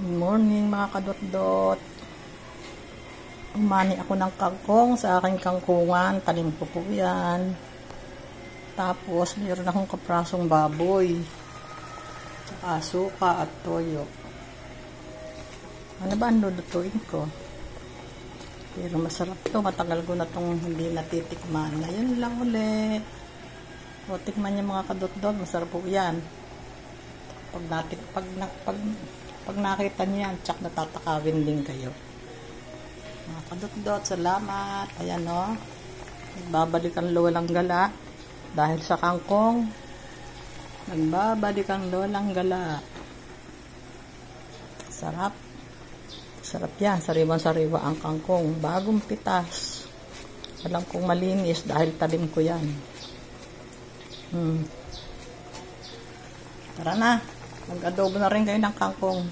Good morning mga kadot-dot. Umani ako ng kangkong sa aking kangkungan. Tanim ko po yan. Tapos mayroon akong kaprasong baboy. Tsaka suka at toyo. Ano ba ang lulutuin ko? Pero masarap to. Matagal ko na itong hindi natitikman. Ngayon lang ulit. O tikman niya mga kadot-dot. Masarap po yan. Pag nakita niyo yan, tsak natatakawin din kayo. Mga kadot-dot, salamat. Ayan o. Nagbabalik ang lolang gala. Dahil sa kangkong, nagbabalik ang lolang gala. Sarap. Sarap yan. Sariwan-sariwa ang kangkong. Bagong pitas. Alam kong malinis dahil talim ko yan. Tara na. Mag-adobo na rin kayo ng kangkong.